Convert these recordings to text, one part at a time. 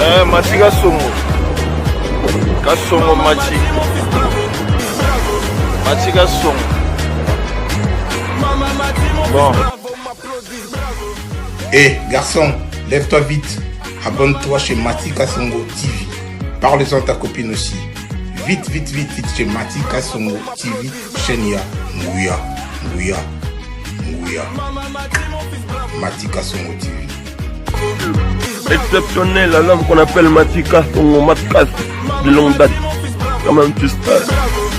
Mati Kasongo. Kasongo Mati. Mati Kasongo. Bon. Hé, garçon, lève-toi vite. Abonne-toi chez Mati Kasongo TV. Parle-en à ta copine aussi. Vite, vite, vite, vite chez Mati Kasongo TV. Chenia, Ngouya, Ngouya, Ngouya. Mati Kasongo TV. Exceptionnel, l'homme qu'on appelle Mati Kasongo, Matkas, de longue date. Quand même, tu sais.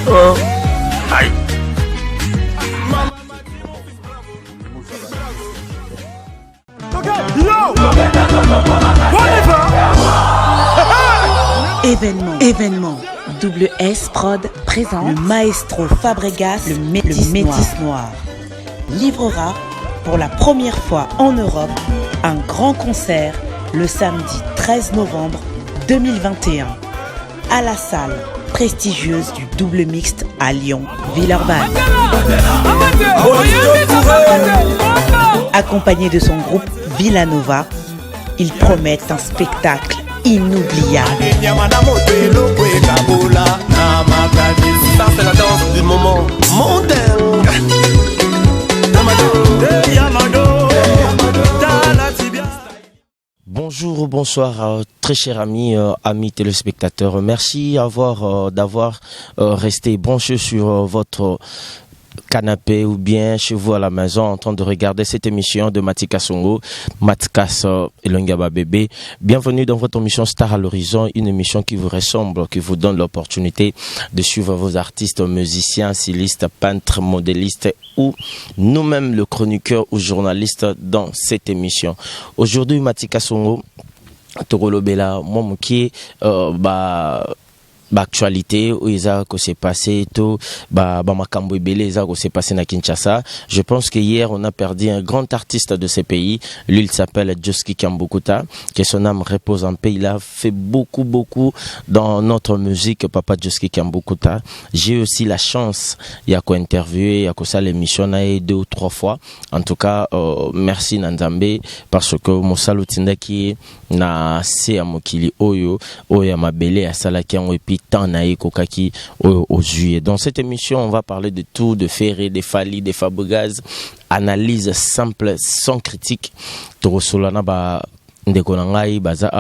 Hein? Aïe. Événement. Double S Prod présente le maestro Fabregas, le métis noir. Livrera pour la première fois en Europe un grand concert le samedi 13 novembre 2021 à la salle prestigieuse du double mixte à Lyon, Villeurbanne. Accompagné de son groupe Villanova, ils promettent un spectacle inoubliable. Ça c'est la danse du moment mondain. Bonjour, bonsoir, très chers amis, amis téléspectateurs. Merci d'avoir resté branchés sur votre canapé ou bien chez vous à la maison en train de regarder cette émission de Mati Kasongo, Matkas et Longaba Bébé. Bienvenue dans votre émission Star à l'horizon, une émission qui vous ressemble, qui vous donne l'opportunité de suivre vos artistes, musiciens, stylistes, peintres, modélistes ou nous-mêmes le chroniqueur ou journaliste dans cette émission. Aujourd'hui, Mati Kasongo, Torolobela, moi qui actualité où ils a que s'est passé tout makambo ebele ça que s'est passé na Kinshasa. Je pense que hier on a perdu un grand artiste de ce pays. Lui il s'appelle Josky Kiambukuta, que son âme repose en paix. Il a fait beaucoup dans notre musique, papa Josky Kiambukuta. J'ai aussi la chance il y a quoi interviewer, il y a quoi ça l'émission na 2 ou 3 fois. En tout cas merci Nanzambe parce que mon salutindaki na se amokili oyo mabele asalaki en epi tant na kokaki au juillet. Dans cette émission, on va parler de tout, de Ferré, de Fali, de Fabregas, analyse simple sans critique. Torosolana ba ndeko nangai baza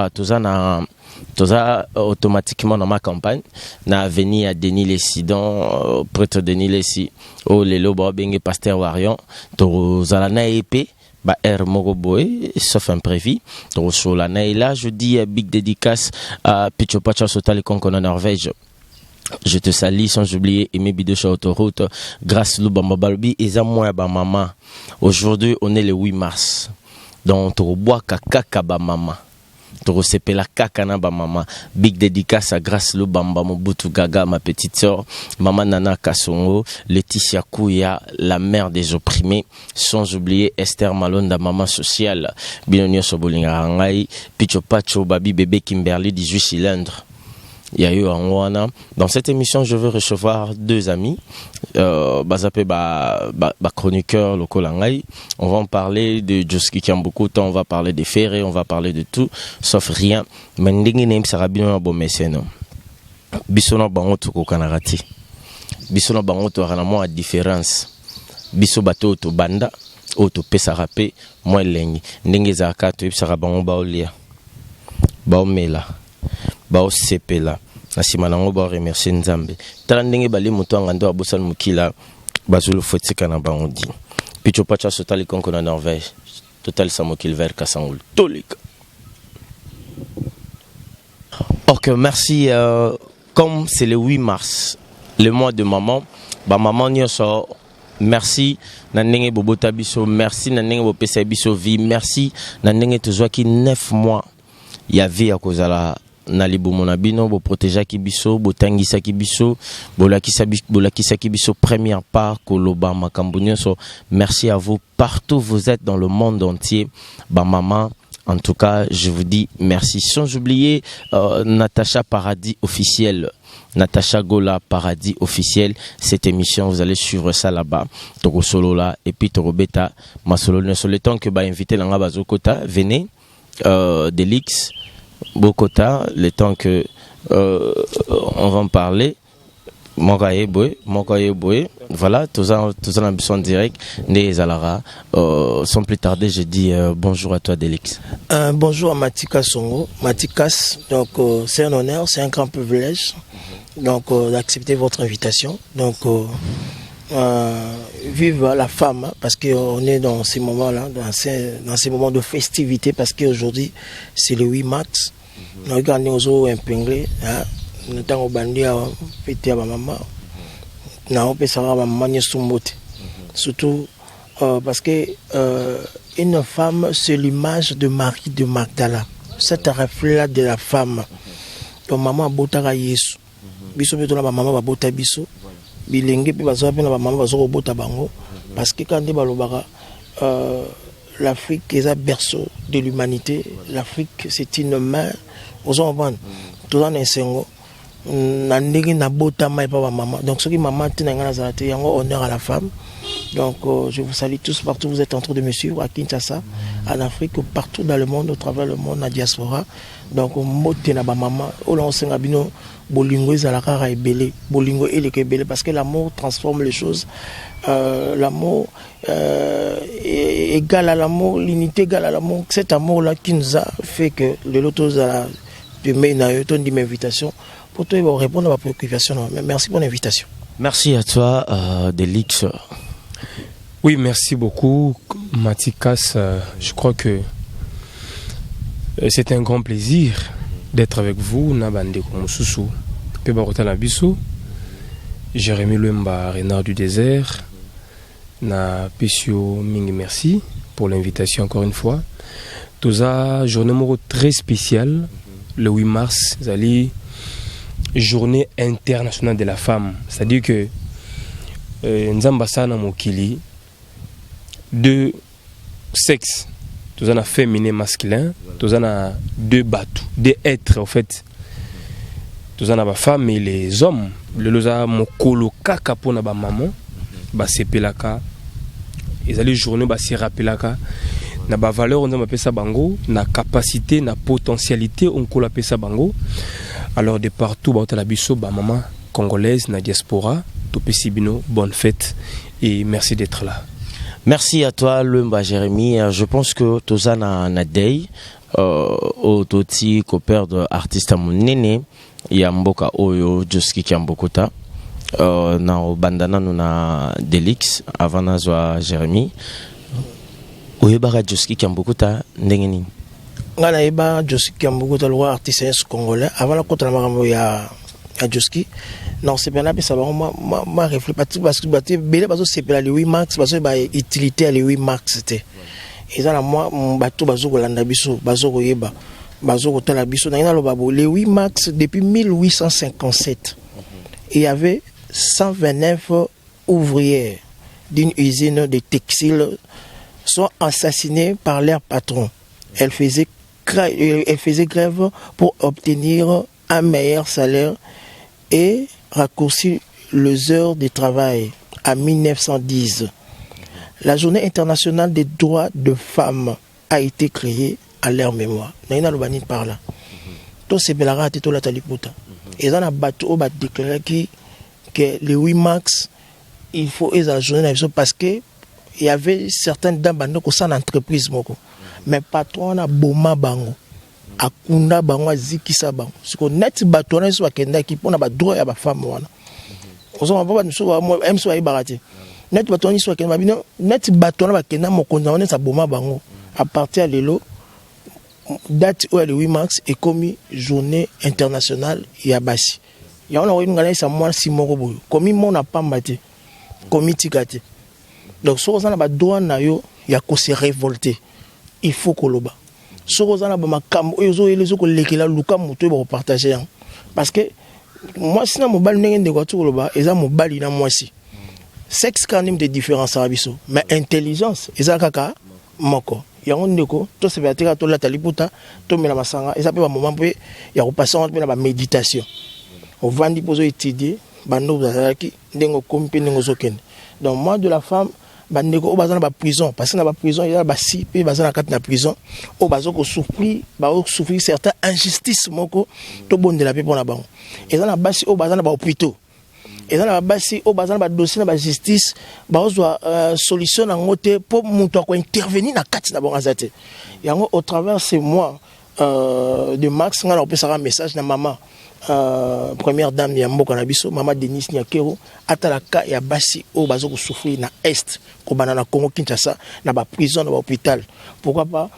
toza automatiquement dans ma campagne na avenir à Denis Lessidon, prêtre Denis Lessi o lelo ba benge pasteur Warion tozala na épée R Mogoboe, sauf imprévu. Donc, sur l'année là, je dis big dédicace à Picho Pacha Sotali Konkon en Norvège. Je te salue sans oublier Aimé Bido sur autoroute. Grâce Lubamba Balbi et Zamoua Bamama. Aujourd'hui, on est le 8 mars. Donc, on boit kaka Bamama. Toro sepela kakana ba mama. Big dédicace à Grâce Lubamba Mobutu Gaga, ma petite sœur, maman Nana Kasongo, Laetitia Kouya, la mère des opprimés, sans oublier Esther Malonda, maman sociale, Binonio Sobolinga Rangai, Picho Pacho, Babi Bébé Kimberly, 18 cylindres. Il y a eu un Wana. Dans cette émission, je veux recevoir 2 amis. Bazapé chroniqueur local Langai. On va en parler de Josky Kiambukuta, on va parler de Ferré, on va parler de tout, sauf rien. Mais ndenge nem sarabino bo meseno. Bisona bango to kokanarati. Bisona bango to ranamo a différence. Biso bato to banda, o to pesa rapé, moi lengi. Ndenge za ka to sarabango ba olia. Ba omela. Bao sepela na sima nango ba remercier Nzambe tala ndenge bali muto ngando abosal mukila bazulu fotika na bango di Picho Pacha Sotali Konko na Norvège total samokil ver kasangul tolika. Ok, merci. Comme c'est le 8 mars, le mois de maman, maman nyoso, merci nanenge bobota biso, merci nanenge bopesa biso vie, merci nanenge tozwaki 9 mois ya vie ya kozala na libumona bino bo protéger ki biso bo tangisa ki biso bo lakisa ki biso première part koloba makambo nyonso. Merci à vous partout vous êtes dans le monde entier. Maman, en tout cas, je vous dis merci. Sans oublier Natacha Paradis officiel. Natacha Gola Paradis officiel. Cette émission, vous allez suivre ça là-bas. Toko Solo là et puis Toko Beta. Ma solo le temps que invité Langa Bazokota, venez Delix. Bokota, le temps que on va en parler. Mokaye Boy, voilà, tous en ambition direct, Né Zalara. Sans plus tarder, je dis bonjour à toi, Delix. Bonjour à Matika Songo. Matikas, donc c'est un honneur, c'est un grand privilège donc d'accepter votre invitation. Donc vive la femme, hein, parce qu'on est dans ces moments-là, dans ces moments de festivité, parce qu'aujourd'hui c'est le 8 mars. Nous regardons aux impinglés. Nous avons bandé à péter à ma maman. Nous avons fait ça à ma maman. Surtout parce que une femme, c'est l'image de Marie de Magdala. C'est un reflet de la femme. Donc maman a beau à Yesu. Biso beto na maman a beau à biso. Bilingue puis bazo pe na maman bazo beau à bango. Parce que quand on balobara l'Afrique est un berceau de l'humanité. L'Afrique c'est une main aux enfants. Tout en enseignement. Donc ce qui m'a maintenu honneur à la femme. Donc je vous salue tous partout, vous êtes en train de me suivre à Kinshasa, en Afrique, partout dans le monde, au travers le monde, la diaspora. Donc maman, bolingo parce que l'amour transforme les choses. L'amour égal à l'amour, l'unité égale à l'amour. Cet amour-là qui nous a fait que le loto de m'invitation pour te répondre à ma préoccupation. Merci pour l'invitation. Merci à toi, Delix. Oui, merci beaucoup, Matikas. Je crois que c'est un grand plaisir d'être avec vous. Nabande Konsusu, Pebarota Nabiso, Jérémy Lemba, Renard du désert, Na Pessio Ming, merci pour l'invitation encore une fois. Tout ça, journée très spéciale, le 8 mars, Zali. Journée internationale de la femme, c'est-à-dire que Nzambasana Mokili, deux sexes, tous en a féminin masculin, tous en a deux bateaux, deux êtres en fait, tous en a femme et les hommes, le loza mokolo kaka pour na ba maman, ba sepelaka, ils allaient journée ba se rappelaka, na ba valeur on a pesa bango, na capacité, na potentialité on kola pesa bango. Alors de partout, la biso, maman congolaise, na diaspora, Topesibino, bonne fête et merci d'être là. Merci à toi, Lemba Jérémy. Je pense que Tozana Nadei, au Toti, copère d'artiste à mon néné, il y a Mboka Oyo, Joski Kiambokota, na Bandana, nous na Delix, avant Nazwa Jérémy. Oyebara Joski Kiambokota, Ndengeni. Ngana eba Joski Kiambokota, le artiste congolais, avant la côte de la Joski. Non, c'est bien là, ça va, moi, réfléchir, parce que c'est le 8 mars, parce que utilité le 8 mars, c'était. Et ça, moi, mon bateau, le 8 mars, depuis 1857, il y avait 129 ouvrières d'une usine de textiles sont assassinées par leur patron. Elles faisaient grève pour obtenir un meilleur salaire et raccourcir les heures de travail à 1910. La journée internationale des droits de femmes a été créée à leur mémoire. Naina Lobani parle. Tout c'est belara tout la taliputa. Et ça a bateau a déclaré que le 8 mars il faut la journée parce que il y avait certaines dames qui sont en entreprise mais patron a boma bango. Akunda bango zikisa bango siko net bato na so akenda ki pona ba droit ya ba femme wana ozo ba nso emso ay barati net bato ni so akenda bino net bato na bakenda mokonza wana sa boma bango à partir de lelo date où le 8 mars est commis journée internationale ya basi ya on a eu ngala sa moi si moko boyo commis mon pamba te commis tikate donc so za na ba droit na yo ya ko se révolter il faut koloba parce que moi si na mobile ndenge ndeko tuloba eza mobali na mwasi sexe quand même de différence abiso mais intelligence eza kaka moko yango ndeko to se bateka to la taliputa to mela masanga eza pe ba moment pe ya ko passer on na ba méditation on vandi pozo étudier bando bazalaki ndengo kompe ndengo zokene donc moi de la femme bandeko o bazana ba prison parce que na ba prison il y a ba si pe bazana kat na prison o bazoko souffrir certaines injustices moko to bondela pe pona bango ezana basi o bazana ba hôpitaux ezana basi o bazana ba dossier na ba justice ba ozwa solution na ngote pour muto ko intervenir na kati na bango azate yango au travers ces mois de Max ngana opesa un message na maman première dame ya mboka na biso mama Denise Nyakero atalaka ya basi o bazoko souffrir na est ko banana Congo Kinshasa na ba prison na ba hôpital pourquoi pas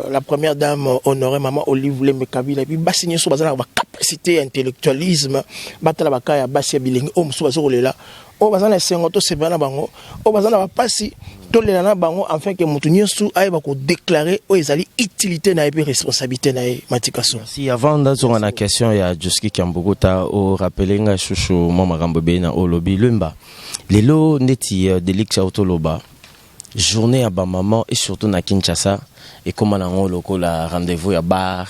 la première dame honorée maman Olive Lembe Kabila et puis basi nyeso bazana ba capacité intellectualisme batala ba ka ya basi ya bilingi o muso bazoko lela o bazana sengo to sebana bango o bazana ba pasi to lela na bango enfin que mutu nyeso ayeba ko déclarer o ezali utilité na et responsabilité na matikaso. Si avant d'avoir la question il y a Joski Kiambukuta au rappeler nga chouchou mama Rambobe na olobi lumba lelo neti delix autoloba journée à maman et surtout na Kinshasa et comment on loko la rendez-vous à bar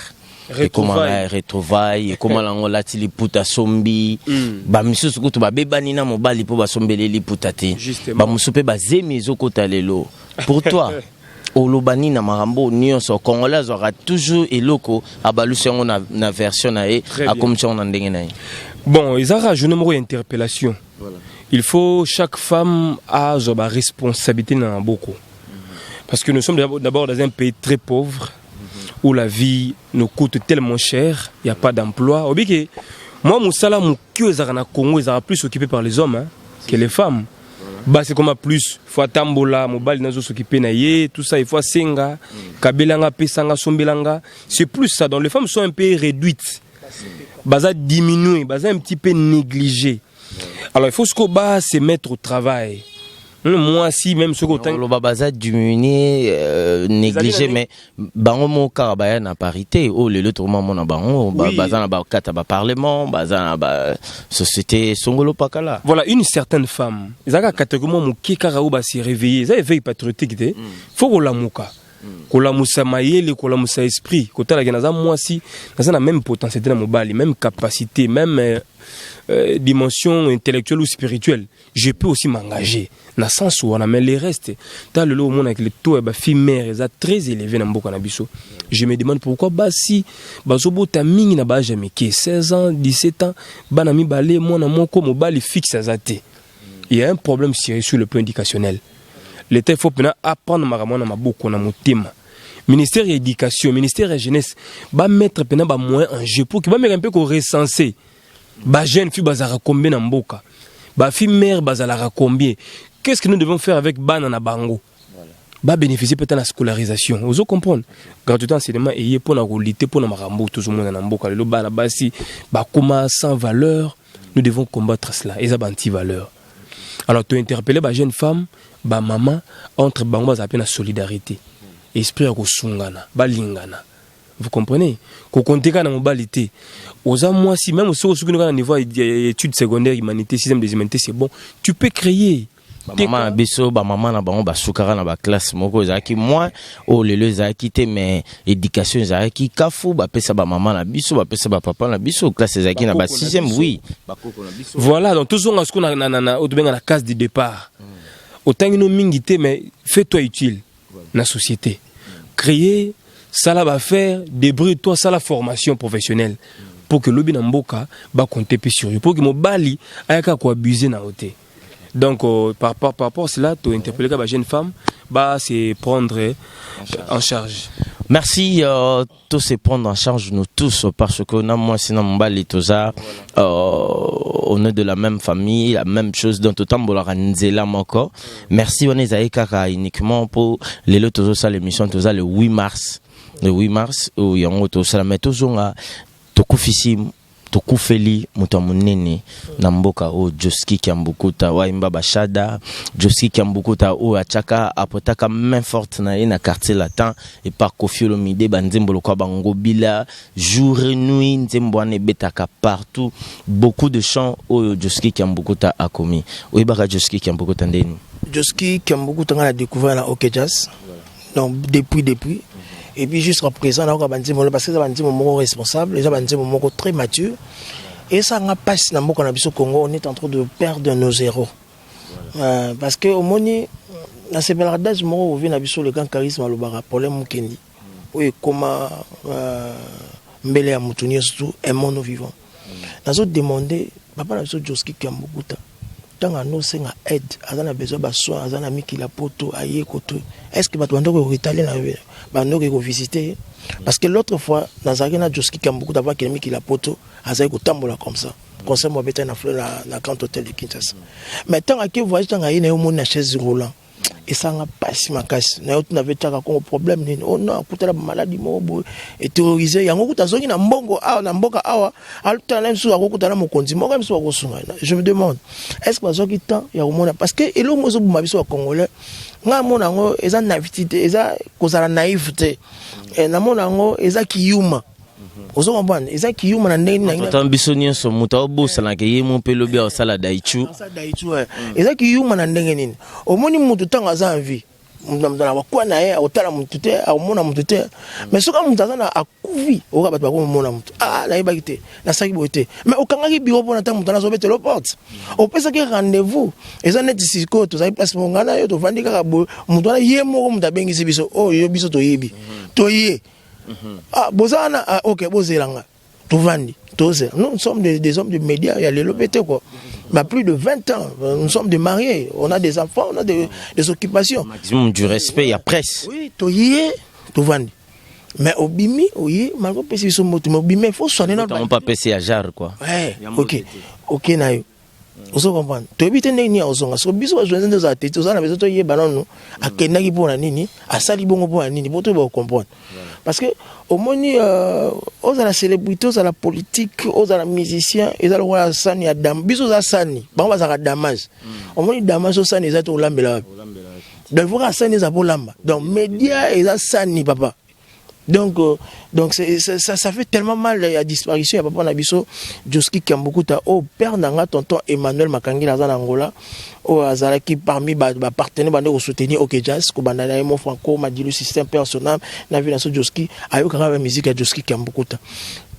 et comment la retrouvaille et comment on la tili puta sombi ba misusu kutu ba bebani na mobali po ba sombeleli puta te ba musupe ba zemi zokota lelo pour toi olobani na marambo nyonso congolais aura toujours eloko abalusi yango na version na e a commission na ndenge na e bon ezara je numéro interpellation voilà. Il faut chaque femme a sa responsabilité dans beaucoup parce que nous sommes d'abord dans un pays très pauvre où la vie nous coûte tellement cher, il n'y a pas d'emploi. Moi, mon salaire, mon cœur, au Congo, ils plus occupé par les hommes que les femmes. Bah, c'est comme plus. Il faut tambola, mobile, nazo s'occuper naïe, tout ça, il faut senga, kabelanga, pesanga, sombelanga. C'est plus ça. Donc les femmes sont un peu réduites. Bah, ça diminue, bah, ça un petit peu négligé. Alors il faut se mettre au travail. Moi si même ce que le babaza diminué négligé mais bango mo karabaya na parité oh le tourment mon bango baza na ba kata ba parlement baza na ba société songolo pakala. Voilà une certaine femme ezaka catégorie mo kikara ou ba se réveiller ça éveil patriotique de faut ko lamuka ko lamusa mayele ko lamusa esprit ko tala genaza moi si na na même potentialité na mobali même capacité même dimension intellectuelle ou spirituelle, je peux aussi m'engager. Dans le sens où on a mais les restes. Dans le lot où on a les taux et filles mères très élevés dans beaucoup nabiso. Je me demande pourquoi bah si bazobo taming na ba jamais 16 ans, 17 ans, banami balé moi na mon comme bali fixe azate. Il y a un problème sérieux sur le plan éducationnel. L'État il faut maintenant apprendre maramona ma beaucoup na motima. Ministère de l'éducation, ministère de la jeunesse, ba mettre maintenant ba moyen en jeu pour que ba mettre un peu qu'on recenser. Ba jeune fille bazara combien na mboka ba fille mère bazala combien qu'est-ce que nous devons faire avec banana bango ba bénéficier peut-être de la scolarisation vous comprenez gratuitement enseignement et pour na lutter pour na marambo tout le monde na mboka le bana basi ba comment sans valeur nous devons combattre cela et ça anti valeur alors tu interpeller ba jeune femme ba maman entre bango za peine solidarité esprit ya kosungana ba lingana. Vous comprenez? Qu'on compte dans la mobilité. Aux moi si même si on a un niveau d'études secondaires, humanité, système des humanités, c'est bon. Tu peux créer. Maman biso, maman na bango basukara na ba classe moko zaki moi oh lelo zaki te mais éducation zaki kafu ba pesa ba maman na biso ba pesa ba papa na biso classe zaki na ba 6e oui. Voilà donc toujours ce qu'on a au la case du départ. Autant que nous mingité mais fais-toi utile na société. Créer ça là va faire débrouille-toi ça la formation professionnelle pour que l'obi namboka va compter sur lui pour que mon bali ayaka ko abuser na côté. Donc par rapport à cela tu interpeller la jeune femme bah c'est prendre en charge. Merci tous se prendre en charge nous tous parce que moi sinon mon bali tout ça on est de la même famille la même chose dans tout temps bolaka nzela moko. Merci on est aïkaka uniquement pour les lotos ça l'émission tout ça le 8 mars. Le 8 mars, où il y a un autre salamé, toujours à Tokufisi, Tokufeli, Mutamunene, Namboka, ou Joski Kiambukuta, ou Imba Bachada, Joski Kiambukuta, ou Achaka, Apotaka, main forte na quartier latin, et par Kofi Olomide, Banzembolo Kwabango Bila, jour et nuit, Nzemboane Betaka partout, beaucoup de chants, où Joski Kiambukuta a commis. Ou Ibaka Joski Kiambukuta Ndeni. Joski Kiambukuta a découvert la OK Jazz, donc depuis. Et puis jusqu'à présent, parce que c'est un moment responsable, c'est un moment très mature. Et ça n'a pas si Congo, on est en train de perdre nos héros. Parce que au moni na sebelardage moko ovi na biso le grand charisme alobaka problème mukendi oyo koma mbele ya mutu nyonso un monde vivant nazo demander papa na biso Joski Kiambukuta tanga no senga aide azana besoin ba soin azana mikila poto aye koto est-ce que bato bandoko ko italien na bandoko ko visiter parce que l'autre fois nazaki na Joski Kiambukuta va que mikila poto azaki ko tambola comme ça conseil moi beta na fleur na grand hôtel de Kinshasa mais tanga ke voyage tanga ina yo mona chaise roulant et ça n'a pas si makasi na yotu n'avait pas comme problème ni oh non kutala maladie mobo et terrorisé yango kutazongi na mbongo awa na mboka awa alta na msu akokutana mokonzi moko msu akosunga je me demande est-ce que bazoki temps ya komona parce que elo mozo buma biso congolais nga mona ngo eza naivete eza kozala naivete na mona ngo eza kiyuma ozo comprendre eza kiyuma na ndenge na tant biso nyonso muta obosala ke ye mon pelobi au sala daichu eza kiyuma na ndenge nini omoni mutu tanga za envie mudamdana wakwa na ye otala mutu te amona mutu te mais soka mutu azana akuvi oka bato bakomona mutu na yebaki te na saki boye te mais okangaki biro mpona ntango mutu anazobetela oporte opesaki rendez-vous eza neti sikoyo tozali place mongana yo tovandi kaka boye mutu wana ye moko mutu abengisi biso oyo biso toyebi toye bozana ok bozelanga tovandi toze nous sommes des hommes de médias il y a les lobété quoi bah plus de 20 ans nous sommes des mariés on a des enfants on a des occupations maximum du respect il y a presse oui toye tovandi mais obimi oye malgré pesi so moto obimi il faut soigner notre on pas passer à jar quoi ouais ok na yo ozo comprendre toyebite ndenge ni ozonga so biso bajoindre ndezo atete ozana bezo toyeba nanu akendaki mpona nini asali bongo mpona nini po toyeba comprendre parce que omoni ozala célébrité ozala politique ozala musicien ezala lokola sani ya dam biso oza sani bango bazalaka damage omoni damage osani eza to olambela wapi donc faut ka sani eza po olamba donc média eza sani papa donc ça fait tellement mal la disparition ya papa na biso Joski Kiambukuta au père nanga tonton Emmanuel Makangila za na Angola au azalaki parmi ba partenaires bande ko soutenir OK Jazz ko banda na mo franco madilu système personnel na vie na so Joski ayo kaka musique ya Joski Kiambukuta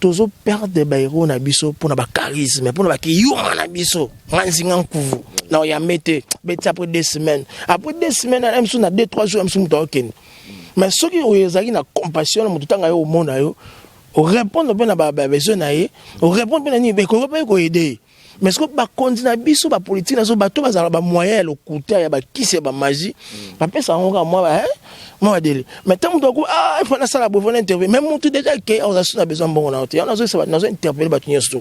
tozo perdre ba héros na biso pour na ba charisme pour na ba kiyuma na biso nganzinga nkuvu na ya mete beti après 2 semaines na même sous na 2-3 jours même sous mutokeni mais ceux qui ont na compassion mutu tanga yo mona yo o répondre bien na ba besoin na ye o répondre bien ni be ko pas ko aider mais ce que ba continue biso ba politique na so bato bazala ba moyen le couteau ya ba kisi ba magie ba pesa ngo moi moi délai mais tant mutu ko il faut na sala bo faut intervenir même mutu déjà que on a besoin bon na on a so interpeller ba tunyesto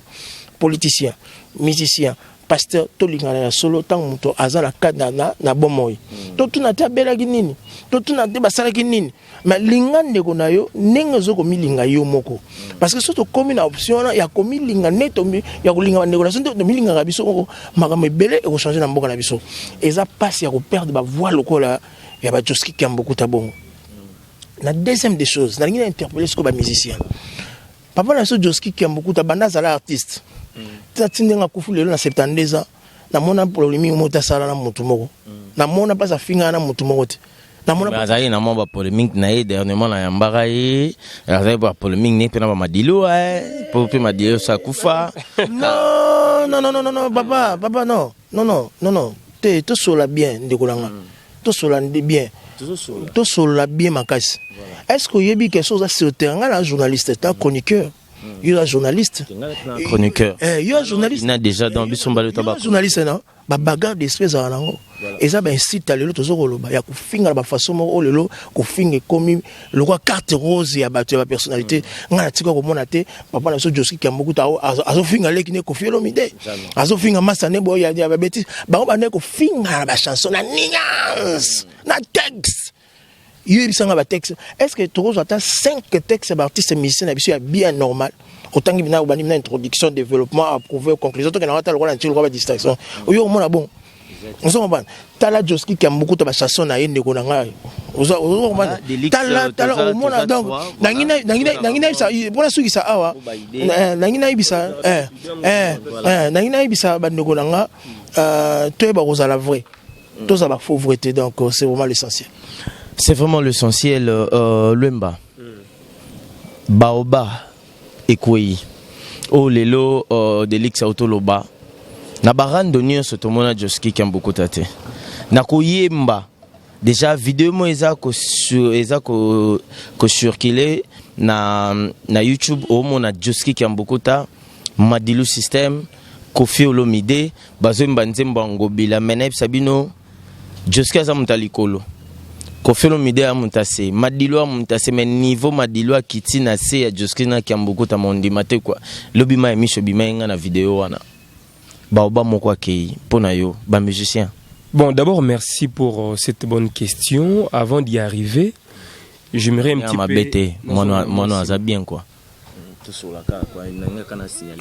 politicien musicien pasteur tolingana ya solo tant mutu azala kadana na bomoy to tuna tabela nini to tuna te basala nini mais lingande ko na yo ndenge zo ko milinga yo moko parce que surtout comme une option ya ko milinga neto ya ko linga ndeko na so to milinga ka biso ko makame belé e ko changer na mboka na biso eza passe ya ko perdre ba voix lokola ya ba Joski Kiambukuta bongo la deuxième des choses na ngi interpeller ce ko ba musicien papa na so Joski Kiambukuta banda zala artiste tatindenga kufu lelo na 72 ans na mona problème mota sala na mutu moko na mona pas a finga na mutu moko te na mona bazali na mona polémique na ye dernièrement na yambaka ye azali ba polémique ne pena ba madilo pour pe madilo sa kufa non papa non te to sola bien ndekolanga to sola bien to sola bien makasi est-ce que yebi quelque chose à sur terrain un journaliste un chroniqueur il est journaliste chroniqueur il est journaliste il a déjà dans bisombalo tabako journaliste non ba bagarre d'espèce à nango et ça ben site lelo tozokoloba ya kufinga ba façon moko lelo kufinga comme le roi carte rose ya ba personnalité ngana tika ko mona te papa na so Joski Kiambukuta azo finga leki ne ko fielo mide azo finga masane boy ya ba beti ba ne ko finga ba chanson na nuance na texte il y a un texte. Est-ce que tu as 5 textes d'artistes musiciens bien normal? Autant qu'il y a une introduction, développement, approuvé, conclusion, tu as une distraction. Oui, au moins, bon. On se comprend. Tu as la Joski Kiambukuta de chansons na yende ko nanga. On se comprend. Tu as au moins donc nangina bisa bona suki sa awa. Nangina bisa nangina bisa bande ko nanga to ba kozala vrai. To za ba pauvreté donc c'est vraiment l'essentiel. C'est vraiment l'essentiel. Luemba, Baoba, Ekouyi, Oh Lelo, Delix Autoloba, na barando nyonso tomona Joski Kiambukuta te na koyemba déjà vidéo mo eza ko circuler na YouTube au mona Joski Kiambukuta Madilu System Koffi Olomide bazomba nzemba ngobila menep sabino Joski aza mutalikolo Koffi Olomide a muntase Madilu a muntase mais niveau Madilu a kiti na se ya Joski na Kiambukuta mondi mate quoi lobima emisho bima nga na vidéo wana baoba moko akei pona yo ba musicien. Bon, d'abord merci pour cette bonne question. Avant d'y arriver, j'aimerais un petit peu moi ça bien quoi.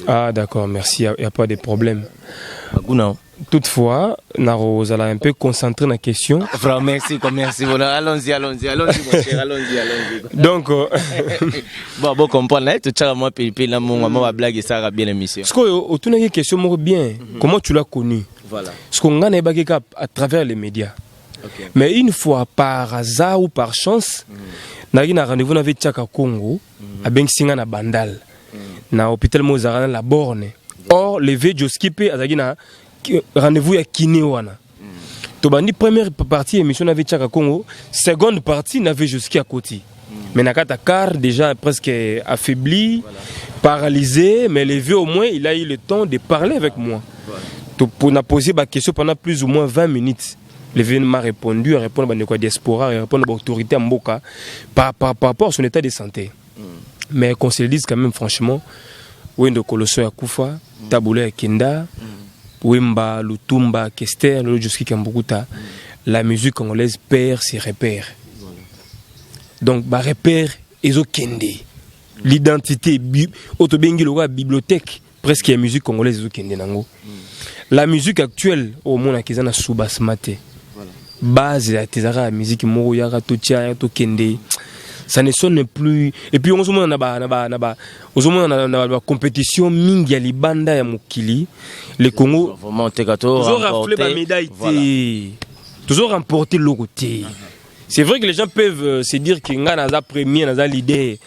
Ah d'accord, merci, il n'y a pas de problème. Toutefois, Naro, vous allez un peu concentrer la question. Merci. Allons-y, mon cher, allons-y. Donc, bon, comprendre, tu as moi la mon blague et ça a bien l'émission. Ce que tu as une question bien, comment tu l'as connu? Voilà. Ce qu'on a à travers les médias. Okay. Mais une fois par hasard ou par chance, na un rendez-vous avec Tchaka Congo, à Bengsinga na Bandal, na hôpital Mozart la Borne. Or, le vieux Joski pe a rendez-vous à Kinewana. Tobandi première partie émission avec Tchaka Congo, seconde partie n'avait Joski à côté. Mais Nakata Kar déjà presque affaibli, paralysé, mais le vieux au moins il a eu le temps de parler avec moi. Pour nous poser ma question pendant plus ou moins 20 minutes. Le vieux m'a répondu, à répondre à la diaspora, à répondre à l'autorité à Mboka par rapport à son état de santé. Mais qu'on se le dise quand même franchement, Wendo Koloso ya Kufa, Taboula ya Kenda, Wemba, Lutumba, Kester, le Joski Kiambukuta, la musique congolaise perd ses repères. Donc, bah repère ezo kende. L'identité, autobengi la bibliothèque, presque la musique congolaise ezo kende nango. La musique actuelle, au monde qui est en sous-basmate, base la musique moro yara totia to kende, ça ne sonne plus. Et puis on se montre na compétition mingi ya libanda ya mukili, le Congo toujours raflé la médaille, toujours remporté le côté. C'est vrai que les gens peuvent se dire qu'il y a un premier, un leader,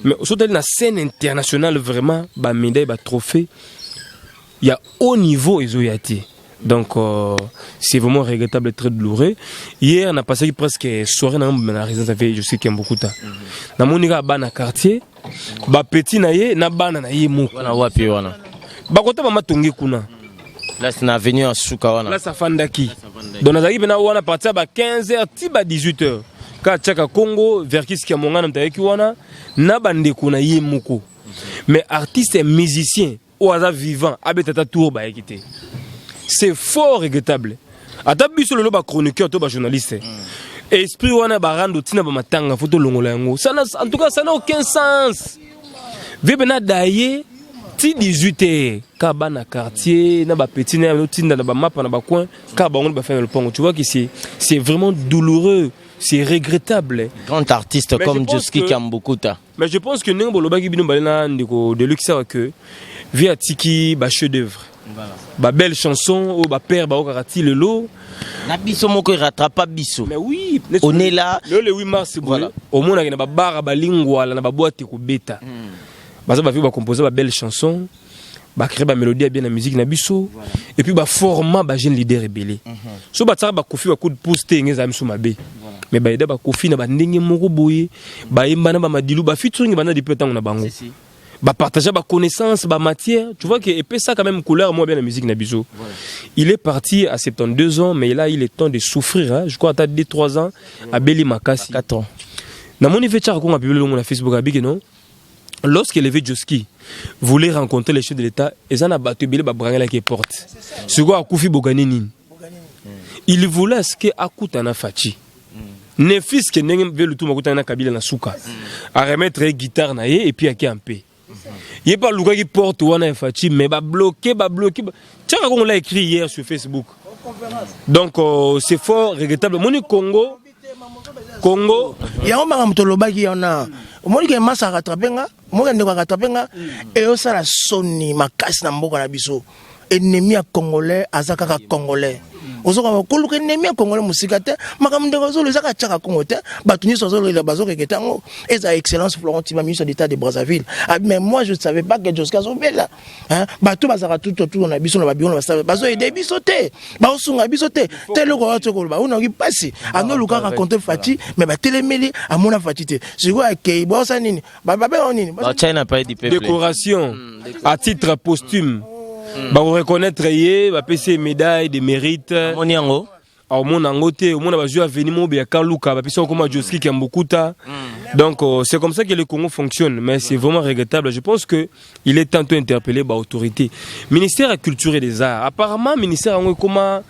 mais surtout dans la scène internationale vraiment, ba médaille, ba trophée. Il y a haut niveau Ezoyati. Donc c'est vraiment regrettable et très douloureux. Hier on a passé presque soirée dans la résidence avec Joski Kiambukuta. Na monika ba na quartier, ba petit na ye na bana na ye moko. Wana wapi wana. Ba kota ba matongi kuna. Là c'est na avenue à Suka wana. Là ça fandaki. Donc nazaki bena wana partir ba 15h ti ba 18h. Ka Tchaka Congo vers Kiski Mongana mtayeki wana na bande kuna ye moko. Mais artiste et musicien au hasard vivant, c'est fort regrettable. Atabiso le loba chroniqueur, to ba journaliste. Esprit wana barando tina ba matanga photo longola yango. En tout cas, ça n'a aucun sens. Vebena daye ti 18h ka ba na quartier na ba petit na tina na ba mapa na ba coin ka ba on ba faire le pont. Tu vois que c'est vraiment douloureux. C'est regrettable. Grand artiste mais comme Joski Kiambukuta. Mais je pense que Nengo Lobaki Bino Balena Ndiko de Luxa que via Tiki ba chef d'œuvre. Ba belle chanson ou ba père ba okarati le lot. Na biso moko rattrape pas biso. Mais oui, on est là le 8 mars voilà. Au monde na ba bara ba lingwa na ba boîte ko beta. Baza ba vi ba composer ba belle chanson. Ba créer ba mélodie bien la musique na biso et puis ba format ba jeune leader rebelle. So ba tsara ba Koffi ba coup de pouce te ngeza miso mabe. Mais ba ida ba Koffi na ba ndenge moko boye ba yemba na ba Madilu ba featuring bana depuis temps na bango. Ba partager ba connaissance ba matière, tu vois que et puis ça quand même couleur moi bien la musique na biso. Il est parti à 72 ans mais là il est temps de souffrir hein? Je crois à 2-3 ans à Beli Makasi. 4 ans. Na mon effet char qu'on a publié sur Facebook à Big non. Lorsque le vieux Joski voulait rencontrer les chefs de l'État, ils en a battu Beli ba brangala qui porte. Ce quoi Koffi Boganini. Il voulait ce que Akuta na Fachi. Ne fils que n'engem veut tout makuta na Kabila na Suka. À remettre guitare na ye et puis à qui en paix. Il est pas le gars qui porte wana Fachi mais ba bloqué. Tiens on l'a écrit hier sur Facebook. Donc c'est fort regrettable. Mon Congo. Il y a un moment où il y a un moi qui m'a rattrapé nga, moi qui m'a rattrapé nga, et ça la sonni ma casse na mboka na biso. ennemi à congolais azakaka congolais ozoka koluka ennemi à congolais musikate makamde kozolo zaka tchaka congote batuni sozolo la bazo keketango eza excellence Florent Tima ministre d'état de Brazzaville. Mais moi je ne savais pas que Josky Azobela hein bato bazaka tout na biso na babio na bazo aider bisote ba osunga bisote telo ko toko ba ona ki pasi ano luka raconter Fati mais ba telemeli amona Fati te siko akei bosa nini ba nini China pas dit peuple décoration à titre posthume ba reconnaître yé ba PC médaille de mérite moniango au mon angoté au monde va jouer à venir mo bien Kaluka ba PC comme Josky Kambukuta. Donc c'est comme ça que le Congo fonctionne, mais c'est vraiment regrettable. Je pense que il est tantôt interpellé par autorité. Ministère de la Culture et des Arts. Apparemment ministère en comment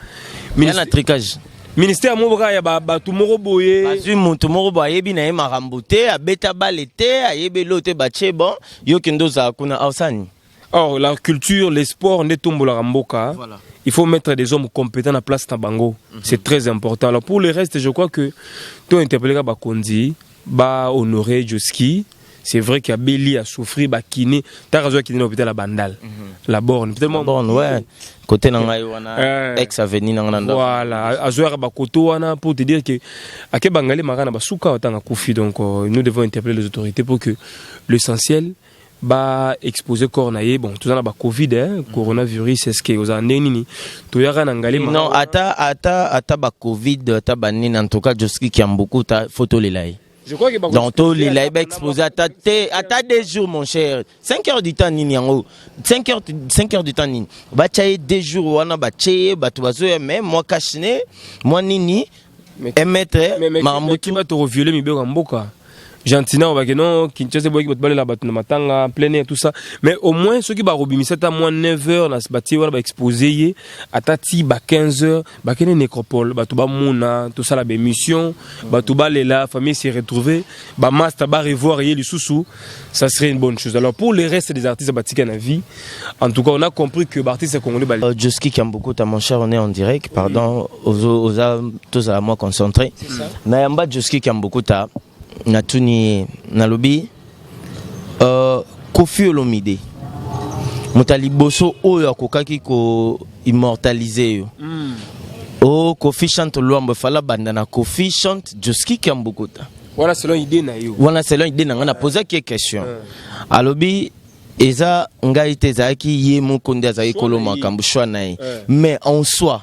ministère tricage. Ministère mobra ya ba tumoro boye. Bazui muntu moro boye bi na ye marambote abeta balete ayebe lote bache bon yo kendo za kuna ausani. Or la culture, les sports ne tombent la ramboka. Voilà. Il faut mettre des hommes compétents à place Tabango. C'est très important. Alors pour le reste, je crois que tu as interpellé Bakondi, ba honoré Josky. C'est vrai qu'il y a Béli à souffrir, bah kiné, t'as raison qu'il est à l'hôpital à Bandal, la borne, tellement borne, ouais. Côté n'angaï wana, ex avenue n'anganda. Voilà, à jouer à Bakoto wana pour te dire que à quel Bangalé marana basuka autant à Koufi, donc nous devons interpeller les autorités pour que l'essentiel bah exposer cornaïe, bon tout ça là bah Covid, coronavirus, c'est ce que vous en nini, tout y a rien n'angalé. Non, ata bah Covid, ata bah nini en tout cas Josky qui aime beaucoup ta photo les laïcs. Je crois que dans tous les lives exposés à ta 2 jours mon cher 5 heures du temps nini yango 5 heures du temps nini ba chaye 2 jours wana ba chaye ba tubazo mais moi kashine moi nini émettre marambuki ba to violer mi beka mboka Gentina on va que non Kinshasa boy qui va la battre na matanga plein air tout ça mais au moins ceux qui ba robimisa ta moins 9h na bati wala ba exposer atati ba 15h ba kene nécropole ba to ba mona tout ça la émission ba to ba la famille s'est retrouvée ba master ba revoir yé le sousou ça serait une bonne chose. Alors pour le reste des artistes batika na vie en tout cas on a compris que l'artiste congolais Josky qui aime beaucoup ta mon cher on est en direct pardon aux tous à moi concentré na yamba Josky qui aime beaucoup ta natuni nalobi Koffi Olomide mutali boso oyo akokaki ko immortaliser yo oh Koffi chante Luambo fala banda na Koffi chante Josky Kambukuta voilà selon idée na yo voilà selon idée na ngana poser quelques questions alobi eza ngai te zaki ye mukonde azaki koloma kambushwa nae mais en soi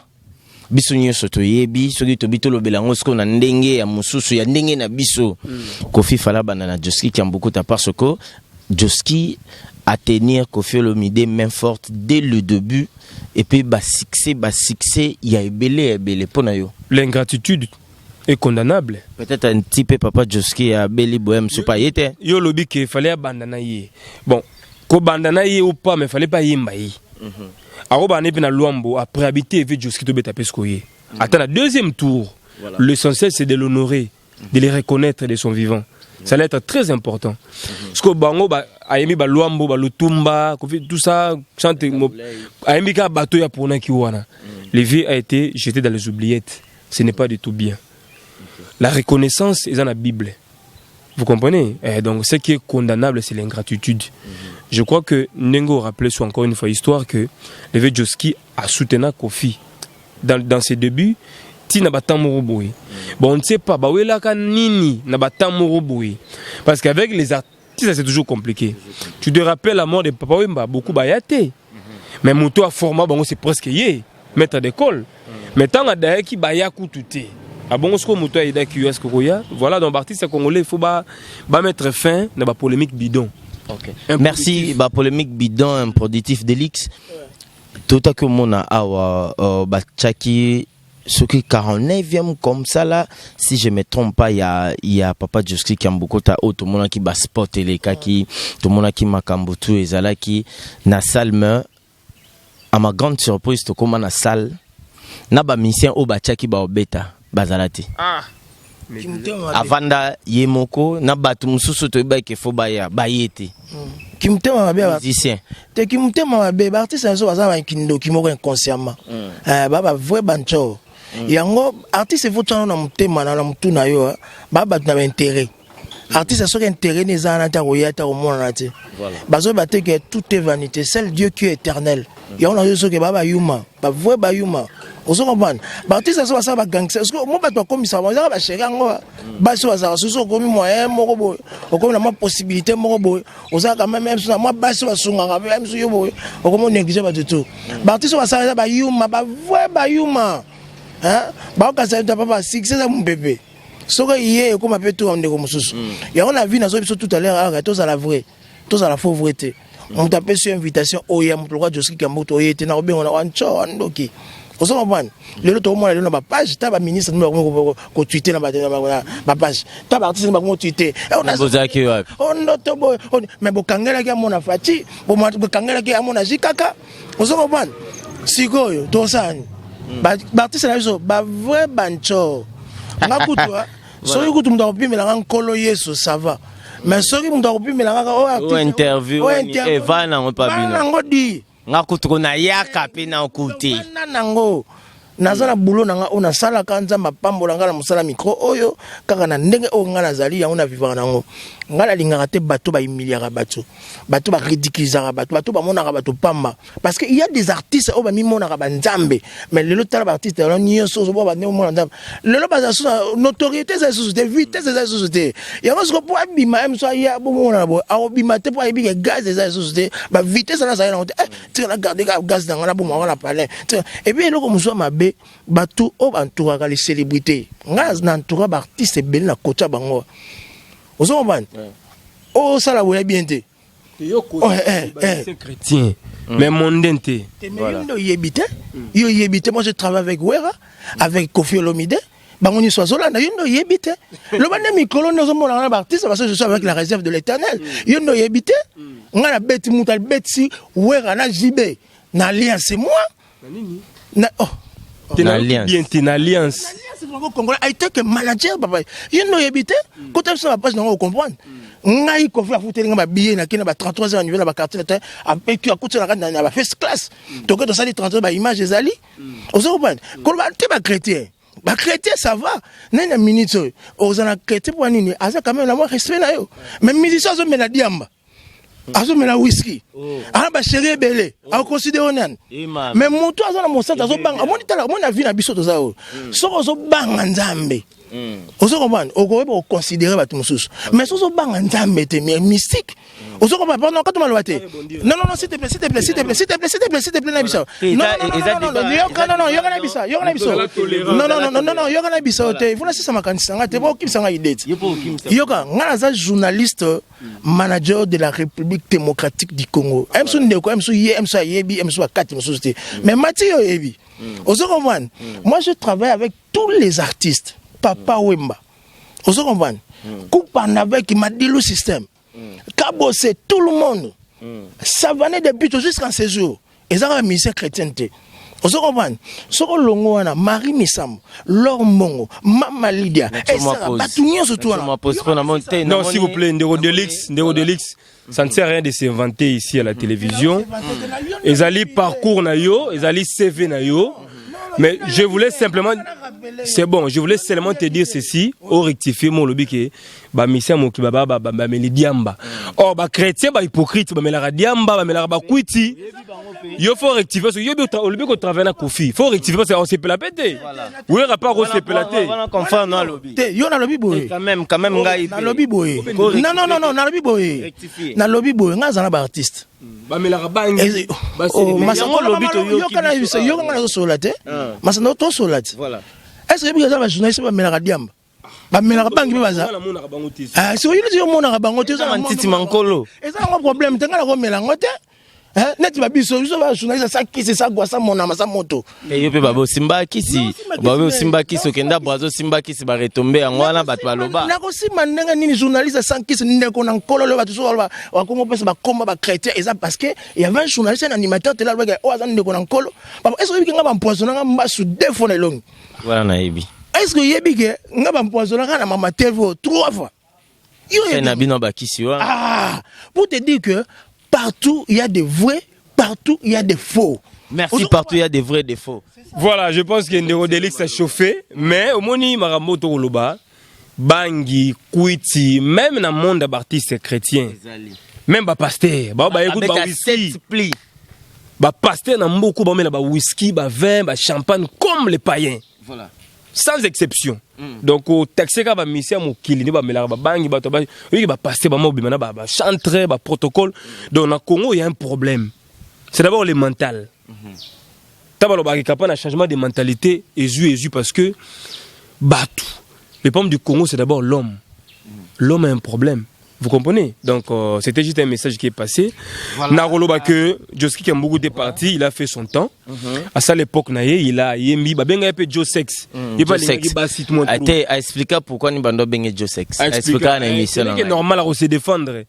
biso nyonso toyebi soki tobito lobela ngo siko na ndenge ya mususu ya ndenge na biso Koffi fala banda na Josky Kambukuta parce que Josky a tenir Koffi Olomide main forte dès le début et puis ba succès il y a ebele pona yo l'ingratitude est condamnable peut-être un petit peu papa Josky a beli bohem sopa yete yo lobi que fallait abandonner ye bon ko bandana ye ou pas mais fallait pas yimba ye Aroba n'est pas na Luambo après habiter avec Josky to beta pescoyer. Attends, le deuxième tour, voilà. L'essentiel c'est de l'honorer, de les reconnaître de son vivant. Ça va être très important. Parce que bango ba ayemi ba Luambo ba Lutumba, tout ça chante ayemi ka bato ya pona ki wana. Le vie a été jeté dans les oubliettes. Ce n'est pas du tout bien. La reconnaissance est dans la Bible. Vous comprenez? Donc ce qui est condamnable c'est l'ingratitude. Je crois que Nengo rappelait sur encore une fois l'histoire que le vieux Josky a soutenu Koffi dans ses débuts. Tina batamoroboui. Bon, on ne sait pas. Bah oui là nini na batamoroboui. Parce qu'avec les artistes c'est toujours compliqué. Tu te rappelles la mort de Papa Wemba beaucoup bayate. Mais moto a format bon c'est presque yé maître d'école. Mais tant à d'ailleurs qui bayaku touté. Ah bon ce que moto a aidé qui est-ce que voilà donc artiste congolais il faut ba mettre fin à la polémique bidon. Okay. Merci. Bah polémique bidon improductif d'Elix. Tout à que mon awa Chaki ce qui 49e comme ça là si je me trompe pas il y a papa Josky Kambukuta tout le monde qui ba sport les kaki tout le monde qui makambutu ezala qui na salle mais à ma grande surprise to comme na salle na ba mission au Chaki ba obeta bazalati avanda yemoko na batu mususu to ba ke fo baya bayete kimtema mabe musicien te kimtema mabe artiste azo bazaba kindo kimoko inconsciemment baba vrai bancho yango artiste faut tano na mutema na mutuna yo baba na intérêt Artiste soki intérêt les anata royata au monde naté. Bazo baté que tout est vanité, seul Dieu qui est éternel. Ya on a dit que baba yuma, ba vrai ba yuma. Ozo comprendre. Ba artiste so ba gangster. Parce que mo ba to comme ça, ba ba chéri ngo. Ba so ça so comme moyen moko boy. Comme la possibilité moko boy. Oza quand même ça moi ba so sunga même so yo boy. Comme négliger ba tout. Ba artiste so ça ba yuma, ba vrai ba yuma. Hein? Ba ka ça papa succès ça mon bébé. Soka yé comme un peu tout en déco mususu. Et on a vu dans ce tout à l'heure, tous à la vraie, tous à la faux vérité. On tapait sur invitation, oh y'a mon droit de ce qui a monté, oh y'a été n'a bien on a un chou, on ok. Vous savez pas? Le lot au moins le nom page, t'as pas ministre nous ko tweeter na ma page. T'as pas artiste na ko tweeter. On a on note boy, mais bo kangela ki amona fati, bo kangela ki amona jikaka. Vous savez pas? Sikoyo, to sani. Ba artiste na biso, ba vrai bancho. Ngakutwa. Soki kutu munda kopimela nga nkolo Yesu ça va. Mais soki munda kopimela nga o interview Eva na ngo pa bino. Ngo di. Ngakutu na yaka pe na okuti. Nango. Nazala boulot nanga ona sala kanza mapambola ngala musala micro oyo kaka na ndenge o ngala zali ya ona vivre nango. Ngala lingaka te bato ba humiliaka bato. Bato ba ridiculisaka bato, bato ba monaka bato pamba parce que il y a des artistes o ba mi monaka ba nzambe mais le lot ba artiste la nyonso so ba ne mona nzambe. Le lot ba za notoriété za société, vitesse za société. Ya ngo ko po abima em so ya bo mona bo a obima te po ebi ke gaz za société ba vitesse na za na tu na garder gaz dans la bo mona palais. Et puis eloko muso mabe bato o bantouraka les célébrités ngaz na entoura ba artiste ben na kota bango. Vous comprenez? Oh, ça la voulait bien te. C'est chrétien. Mais mondain te. Yo yebite. Moi je travaille avec Wera, avec Kofi Olomide. Bangoni Soazola, na yundo yebite. Le bande micro nous sommes dans l'artiste parce que je suis avec la réserve de l'Éternel. Yundo yebite. Ngala beti mutal beti Wera na jibe. Na alliance c'est moi. Na oh. T'es une alliance. Congolais a été que manager papa il no yebite côté sur la page non comprendre ngai ko fa fouter nga billet na kina ba 33 ans niveau na ba quartier là après tu a coûté na ba first class donc dans ça les 33 ba image des ali on se comprend ko ba te ba chrétien ça va na minute aux ana chrétien pour nini asa quand même la moi respect na yo mais musicien zo mena diamba azo mena whisky ana ba chéri belé a considérer nan mais moto azo na mon centre azo banga moni tala moni vie na biso to za o soko zo banga nzambe ozo comprendre o considérer ba tumususu mais soko banga nzambe te mais mystique ozo comprendre pardon quand tu m'as loité non s'il te plaît na biso non yo na biso yo na biso te vous laissez ça makanisa ngate bo kimsanga idete yo ka ngala za journaliste manager de la République démocratique du Congo. Mais Mathieu Ebi, moi je travaille avec tous les artistes. Papa Wemba, vous comprenez? Coupan avec Madilou System, Cabo c'est tout le monde. Ça venait depuis jusqu'en ces jours. Ils ont un ministère chrétienté. Vous comprenez? Soko Longoana, Marie Missam, Laure Mongo, Mama Lydia, non, s'il vous plaît, Ndérodelix, ça ne sert à rien de s'inventer ici à la télévision. Ils allaient parcours na yo, ils allaient CV na yo. Mais je voulais simplement, c'est bon, je voulais seulement te dire ceci, au rectifier mon lobby que ba misia mo ki ba meli diamba. Oh ba chrétien ba hypocrite ba melara diamba ba melara ba kuiti. Yo faut rectifier parce que yo au lobby ko travaille na Kofi. Faut rectifier parce qu'on s'est la pété. Oui, rapport au s'est pété. Voilà confirme na lobby. Yo na lobby boy. Quand même ngai. Na lobby boy. Non, na lobby boy. Na lobby boy, ngaza na ba artiste. Ba melara bangi. Masako lobby to yo kana solate. Masako to solate. Voilà. Est-ce que vous avez journaliste ba melara diamba? Ba melara bangi be baza. Ah, so yo dit mo na bango te za mantiti mankolo. Et ça un problème, tengala ko melango te. Hein? Net ba biso, biso ba journaliste ça qui c'est ça quoi ça mon ama ça moto. Et yo pe babo simba kisi. Babo simba kisi okenda brazo simba kisi ba retomber en wana bat baloba. Na ko simba ndanga nini journaliste sans kisi ndeko na nkolo lo ba tout so ba ko pesa ba komba ba chrétien et ça parce que il y avait un journaliste un animateur te là ba o azan ndeko na nkolo. Babo est-ce que nga ba empoisonner nga mbasu deux fois na long. Voilà na yebi. Est-ce que yebi ke nga ba empoisonner nga na mama TV 3 fois. Ah, pour te dire que partout il y a des vrais, partout il y a des faux. Merci, partout il y a des vrais, des faux. Voilà, je pense que Ndérodelix s'est chauffé, mais au moni Maramoto Oloba, bangi kuiti même dans le monde d'artistes chrétiens même ba pasteur ba écoute ba whisky ba pasteur na mboko ba mela ba whisky ba vin ba champagne comme les païens voilà sans exception donc au taxi ka ba mission mokili ni ba mela ba bangi ba to ba oui ba pasteur ba mobima na ba chantre ba protocole donc na Congo il y a un problème c'est d'abord le mental tabalo ba ki un changement de mentalité et parce que batou le problème du Congo, c'est d'abord l'homme. L'homme a un problème. Vous comprenez? Donc, c'était juste un message qui est passé. Narolo que Joski Kambougou est parti, il a fait son temps. À ça, l'époque, il a mis un peu Joe Sex. Il va expliquer pourquoi nous avons besoin de Joe Sex. C'est normal à se défendre.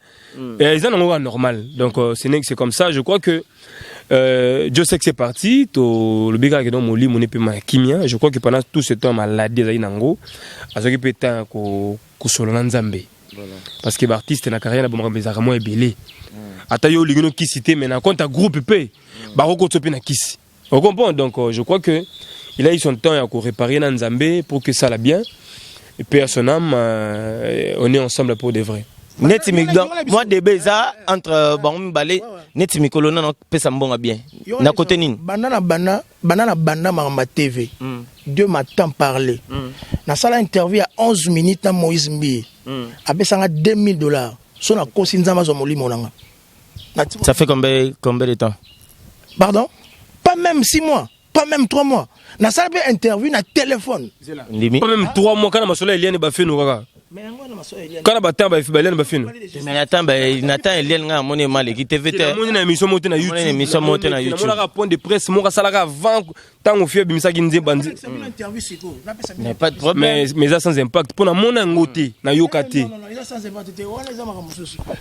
Ils sont normal. Donc, c'est comme ça. Je crois que Joe Sex est parti. Le biga qui mon lit, mon épée, ma kimia. Je crois que pendant tout ce temps, maladie, il y a un à ce qui peut être Nzambe. Parce que l'artiste n'a carrière na bomba est belé. Atayo ligno qui cité mais na compte groupe P. Ba roko topi na kisi. Vous comprenez donc je crois que il a eu son temps à réparer na Nzambe pour que ça aille bien. Et puis à son âme on est ensemble pour de vrai. Neti moi de beza entre Bangoumi Balé neti mikolo na pesa mbonga bien. Na côté nini? Banana ma TV. Dieu m'a tant parlé. Na sala interview à 11 minutes na Moïse Mbi. Abesanga $2000. So na kosinzama zo molimo nanga. Ça fait combien de temps? Pardon? Pas même 6 mois, pas même 3 mois. Na sala interview na téléphone. Pas même 3 mois quand na masola Eliane ba fait nous kaka. Quand on battant ba Eliane ba fait nous. Mais Nathan Eliane nga moni mal qui TV te. Moni na émission monter na YouTube. Émission monter na YouTube. Moni na point de presse mo ka sala ka avant tant ofie bimisa ki nze bandi. Mais pas de problème. Mais ça sans impact pour na mona ngote na yokate. Non, ça sans impact.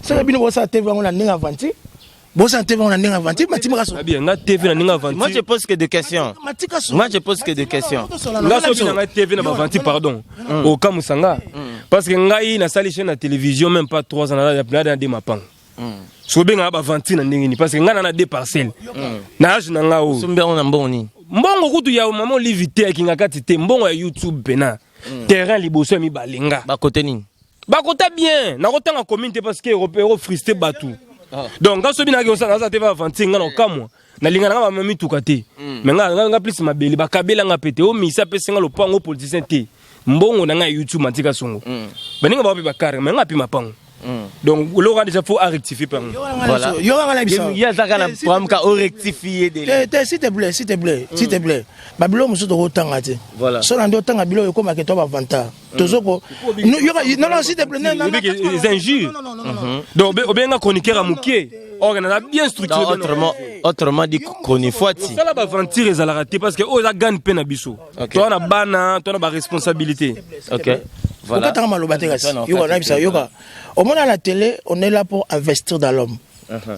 Ça bino bossa TV on la ninga vanti. Bossa TV on la ninga vanti, matima so. Bien, nga TV na ninga vanti. Moi je pose que des questions. Nga so bina nga TV na vanti pardon. Au Kamusanga. Parce que ngai na sali chaîne na télévision même pas 3 ans na plan de mapang. So benga ba vanti na ndingini parce que nga na 2 parcelles. Na age na nga o. Sumbe on na mboni. Mbongo kutu ya maman livité ki nga katite mbongo ya YouTube pena. Terrain liboso mi balinga. Ba côté nini? Ba côté bien. Na côté en communauté parce que européen frustré batou. Donc quand sobina ki osana za te va vanti nga na kamwa. Na linga nga ba mami tukate. Mais nga plus mabeli ba kabela nga pété o mi sa pesa nga lopango politicien te. Mbongo na nga YouTube Matika Songo. Baninga ba ba kare mais nga pi mapango. Donc le roi déjà faut rectifier par voilà. Il y a ça quand même programme ka rectifier s'il te plaît. Babilo muso to rotanga te. Voilà. So na ndo tanga bilo yoko maketo ba vanta. Tozoko. Non s'il te plaît non. Les injures. Donc obenga chroniqueur à Mouké. Organiser bien structuré. Autrement dit chroniquati. Ça là ba ventir les ala raté parce que o za gagne peine biso. Toi na bana, toi na ba responsabilité. OK. Voilà. Au moins à la télé, on est là pour investir dans l'homme.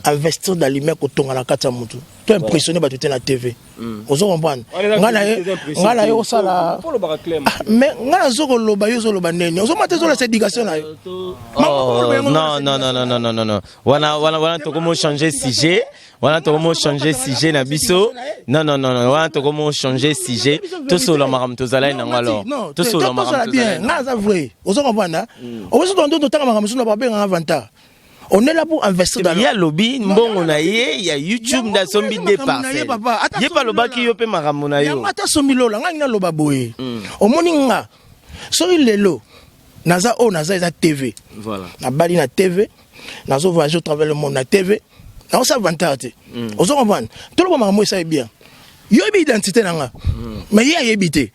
Investir dans l'humain quand on a la carte moto. Tu es impressionné par toute la TV. Vous comprenez? Mais non. Voilà, comment changer sujet. Voilà, comment changer sujet na biso. Non. Voilà, comment changer sujet. Tout sur la maram, tout ça là, non alors. Tout sur la maram, tout ça là. C'est vrai. Vous comprenez? On est là pour investir dans il y a lobby, il y a YouTube, il y a sombi des parcelles. Il y a pas le baki yope maramona yo. Ata sombi lola, ngana loba boye. O moninga. So il est lo. Naza eza TV. Voilà. Na bali na TV. Nazo voyager au travers le monde na TV. Na ça vantate. Ozo comprendre. Tout le monde m'a ça bien. Yo bi identité nanga. Mais il y a yebité.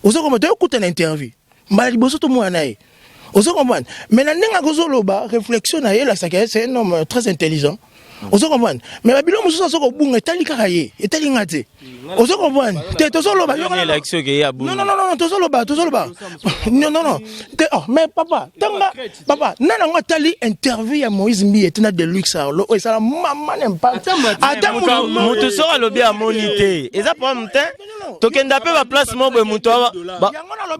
Ozo comprendre to écouter une interview. Mbali boso to mo anaye. Ozo comprendre. Mais na nenga kozoloba réflexion na yela c'est un homme très intelligent. Ozo comprendre. Mais babilo mususa soko bunga etali kakaye, etali ngate. Ozo comprendre. Te tozoloba yo na élection ke ya bunga. Non, tozoloba. Non. Oh, mais papa, papa, nana ngotali interview ya Moïse Mbi etena de luxe lo et ça maman n'aime pas. Adam moto sera lobby à monité. Et ça pour monter. tokenda pe ba place mobe muto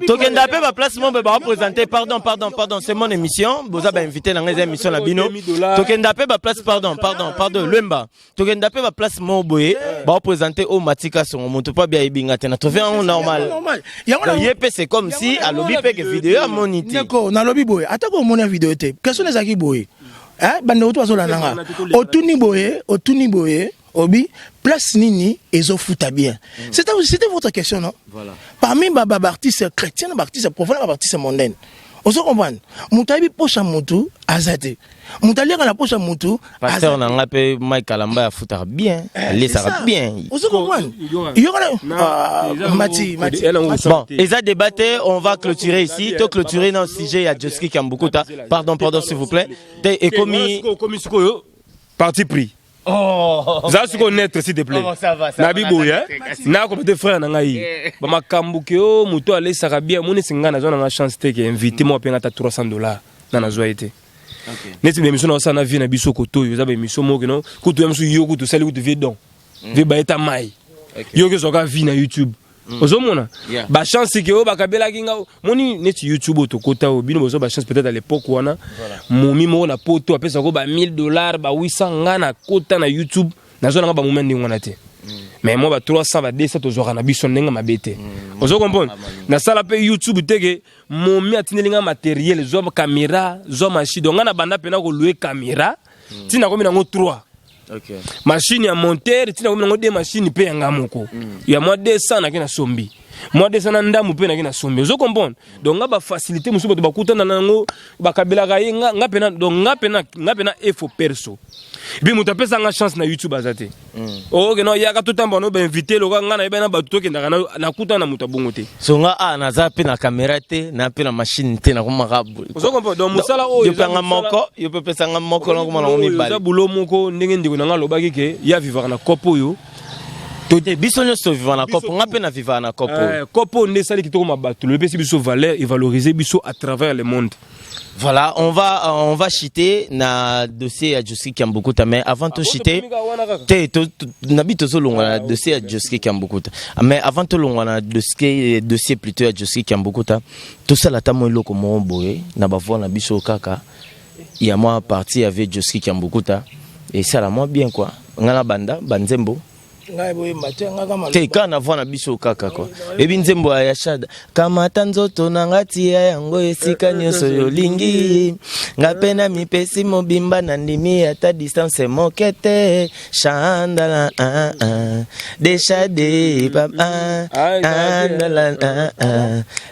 tokenda pe ba place mobe ba représenter pardon c'est mon émission boza ba invité na ngeza émission la bino tokenda pe ba place pardon Lemba tokenda pe ba place mobe ba représenter au Matika son muto pas bien ibinga tena trouver un normal yep c'est comme si à lobby pe que vidéo à moniter d'accord na lobby boy atako mona vidéo te question les aki boy bande oto azola nanga otuni boye obi place nini ezo futa bien c'était votre question non voilà parmi baba artistes chrétiens artistes profanes artistes mondaines ozo comprendre mutabi pocha mutu azate mutali kana pocha mutu pasteur nanga pe Mike Alamba ya futa bien les ça bien ozo comprendre yora mati bon eza débatté on va clôturer ici to clôturer dans le sujet ya Joski Kambukuta pardon s'il vous plaît et commis parti pris. Oh, ça c'est connaître s'il te plaît. Oh, ça va. Nabibo ya. Na ko peut frère na ngai. Ba makambuke o muto ale sarabia moni singa na zona na chance te ke invité mo penga ta $300 na na zoité. OK. Neti émission na ça na vie na biso koto yo za ba émission mo ke no kutu yamsu yo kutu sali kutu vie don. Vie ba eta mai. Yo ke soka vie na YouTube. Ozomona ba chance ke o bakabela kinga moni neti YouTube to kota o bino bozo ba chance peut-être à l'époque wana momi mo na poto apesa ko ba $1000 ba 800 ngana kota na YouTube na zona ba moment ndingo na te mais moi ba 300 ba 200 to zora na biso ndenga mabete ozo comprendre na sala pe YouTube teke momi atinelinga matériel zo caméra zo machine donc ngana banda pena ko louer caméra tina ko mina ngo 3. Okay. Machine ya monteur tina ko des machines pe yanga moko ya moi 200 na kina sombi moi 200 na ndamu pe na kina sombi zo comprendre donc nga ba facilité musu bato bakutana nango bakabela ga nga pena donc nga pena efo perso bi muta pesa nga chance na YouTube azate okay no ya ka tout temps no ba inviter lo nga na bena bato to kenda na kutana muta bongote so nga na za pe na caméra te na pe na machine te na ko marabu zo comprendre donc musala o yo panga moko yo pe pesa nga moko na ko mala mi bali za bulo moko ndenge ndiko na nga lobaki ke ya vivre na kopo yo Tote biso nyonso vivant na kopo nga pe na vivant na kopo kopo ne sali kitoko mabato le pesi biso valeur et valoriser biso à travers le monde. Voilà, on va chiter na dossier à Joski Kambukuta mais avant de chiter nabito zolonga na dossier à Joski Kambukuta mais avant de longa na dossier plutôt à Joski Kambukuta tout ça la tamo eloko mo boye na bavoi na biso kaka il y a moi parti avec Joski Kambukuta et ça la moi bien quoi ngala banda banzembo te kana vona biso kaka kwa ebi nzembo ya shada kama tanzoto na ngati ya yango esika nyoso yolingi ngapena mipesi mobimba na ndimi ata distance mokete chandala deshade papa andala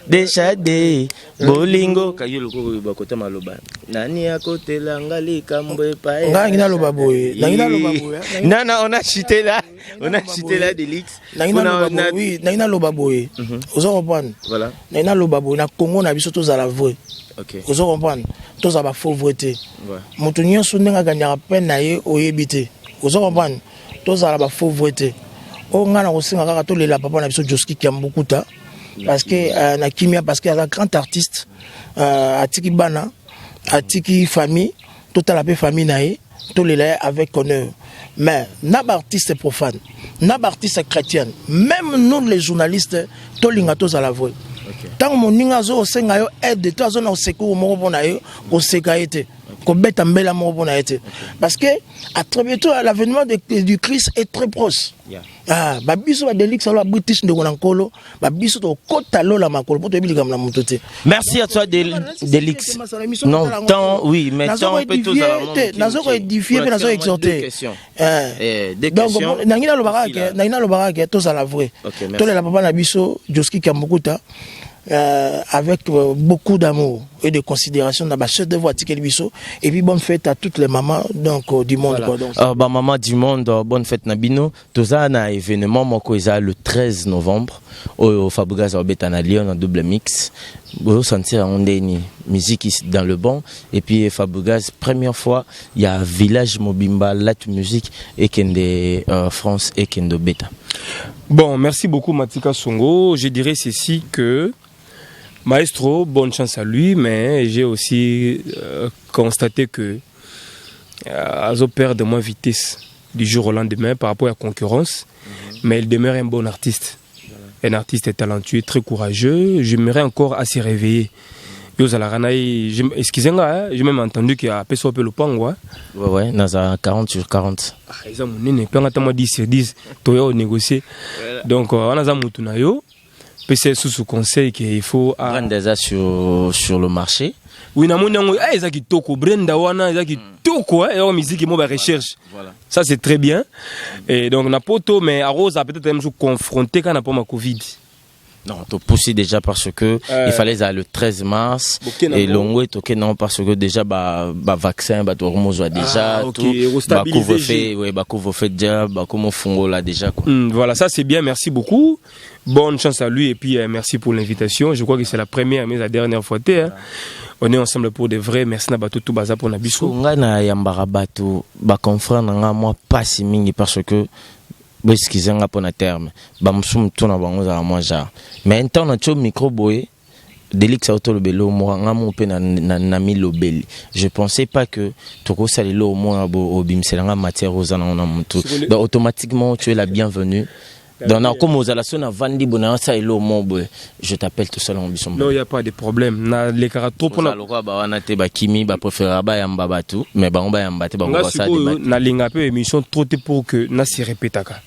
deshade bolingo kayelo ko bakota maloba nani akotela ngali kambwe pa ngai na loba boye nana on a chité là. On a cité là Delix. Oui, naina loba boye. Ozo comprendre. Voilà. Naina loba boye na Congo na biso to za la vrai. OK. Ozo comprendre. To za ba pauvreté. Ouais. Mutu nyonso ndenga ganyaka peine na ye oyebite. Ozo comprendre. To za la ba pauvreté. O ngana ko singa kaka to lela papa na biso Joski Kambukuta parce que na kimia parce que un grand artiste atiki bana, atiki famille, toute la famille na ye, to lela avec honneur. Mais n'ab artiste profane, n'ab artiste chrétien, même nous les journalistes, tout l'ingatos à la voix. Tant mon ningazo sengayo aide de toi zone au secours mo bonayo au sekaete ko beta mbela mo bonaete parce que à très bientôt l'avènement du Christ est très proche. Ah ba biso ba Delix ala British ndeko na nkolo ba biso to kota lola makolo poto bilika na mutote. Merci à toi Delix. Non tant oui mais tant peut tous à nazo ko édifier pe nazo exhorter. Donc nangina lo baraka tous à la vraie. To la papa na biso Joski Kambukuta avec beaucoup d'amour et de considération dans ma chef de voix et puis bonne fête à toutes les mamans donc du monde voilà. Bah maman du monde bonne fête Nabino toza na événement moko eza le 13 novembre au Fabregas Obeta na Lyon en double mix vous sentir on ndeni musique dans le bon et puis Fabregas première fois il y a village Mobimba Lat musique et Kende France et Kendo Beta. Bon, merci beaucoup Matika Songo, je dirais ceci que Maestro, bonne chance à lui, mais j'ai aussi constaté que Azo perd de moins vitesse du jour au lendemain par rapport à la concurrence, mais il demeure un bon artiste. un artiste talentueux, très courageux. J'aimerais encore assez réveiller. Excusez-moi, j'ai même entendu qu'il y a Peso Pelopangwa. Ouais, Naza 40 sur 40. Ils ont 10 sur 10, Toyo négocier. Donc, on a Zamutunayo. C'est sous conseil qu'il faut. Prendre déjà sur le marché. Oui, ils ont Toko, Brenda Wana, ils ont Toko, et on musique et moi recherche. Ça, c'est très bien. Et donc, Napoto, mais à Rose a peut-être même confronté quand on a pas ma Covid. Non, tu pousses déjà parce que il fallait aller le 13 mars et l'ongwe toqué non parce que déjà vaccin tout le monde déjà tout couvre-feu déjà comme fongo là déjà quoi. Voilà, ça c'est bien, merci beaucoup. Bonne chance à lui et puis merci pour l'invitation. Je crois que c'est la première mais la dernière fois on est ensemble pour de vrai. Merci na bato tout baza pour na biso. Nga na yambara bato ba confrère nga moi pas si mingi parce que excusez-moi pour le terme. Bamsum tuna bango za moi ja. Mais en temps na cho micro boy Delix auto le belo moi ngamo pe na mi lobeli. Je pensais pas que toko salilo moi au bimselanga matière aux ana on mutu. Donc automatiquement tu es la bienvenue. Donc comme aux alations na vandi bona ça ilo mo boy. Je t'appelle tout seul en bisson. Non, il y a pas de problème. Na les caractères pour na lokwa ba wana te ba kimi ba préférer ba yamba batu mais ba on ba yamba te ba ko ça débat. Na linga peu émission trop pour que na se répétaka.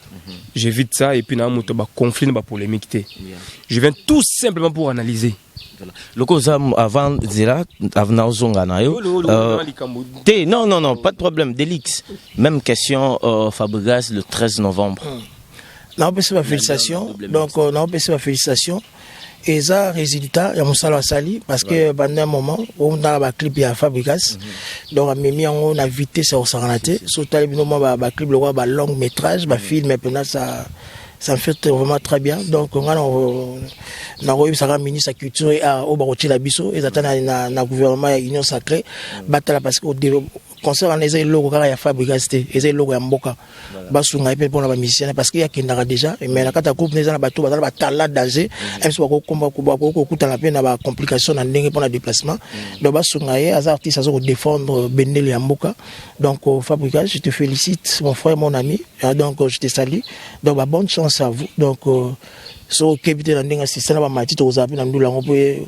J'évite ça et puis na moto ba conflit ba polémique té. Je viens tout simplement pour analyser. Le cause avant Zera avant Zonga na yo. Non, pas de problème Delix. Même question Fabregas le 13 novembre. Non, c'est ma félicitation. Donc non, c'est ma félicitation. Et ça résultat, il y a mon salon sali parce que pendant un moment on a un clip à Fabregas. Donc on a vité sur Saranaté, surtout le clip le roi long métrage, film maintenant ça me fait vraiment très bien. Donc on a eu ça ministre de la culture et au Barochi la biso et attend na gouvernement et union sacrée battre parce que concernant les logos car il y a Fabregas les logos ya mboka basunga pe pour la musicien parce qu'il y a qui n'a déjà mais la kata groupe les na bato ba talent danger même si ko combat ko kuta la peine na complication na ndenge pour le déplacement donc basunga ye az artiste azo défendre bendele ya mboka donc Fabregas je te félicite mon frère mon ami donc je te salue donc bonne chance à vous donc so kebite na ndenge assistant na ba mati to zapi na ndula ngo pe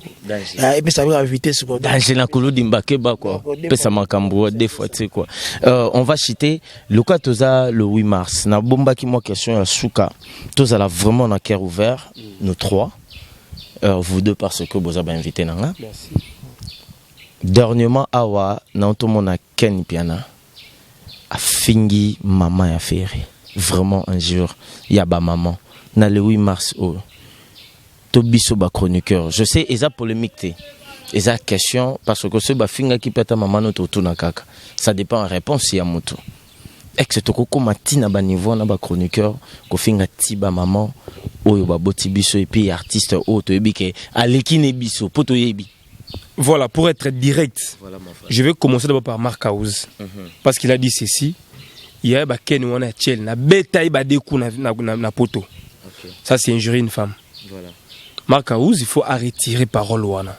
et puis ça va éviter ce quoi danger na kolo dimbake ba quoi pesa makambo des fois tu sais quoi on va citer le cas toza le 8 mars na bomba qui moi question à Souka toza là vraiment na cœur ouvert nous trois vous deux parce que vous avez invité nanga merci dernièrement awa na tout monde a Ken Piana a fingi maman ya ferré vraiment un jour il y a ba maman na le 8 mars tobiso ba chroniqueur je sais eza polémique té eza question parce que ce ba finga ki peta maman no to na kaka ça dépend en réponse ya moto ex to ko matina ba niveau na ba chroniqueur ko finga ti ba maman oyo ba boti biso et puis artiste o to yebi ke aleki ne biso poto yebi. Voilà, pour être direct, voilà, je vais commencer d'abord par Mark House parce qu'il a dit ceci. Il y a ba ken wana tchel na beta ba deku na poto. Ça, c'est injurier une femme. Voilà. Mark House, il faut arrêter parole wana.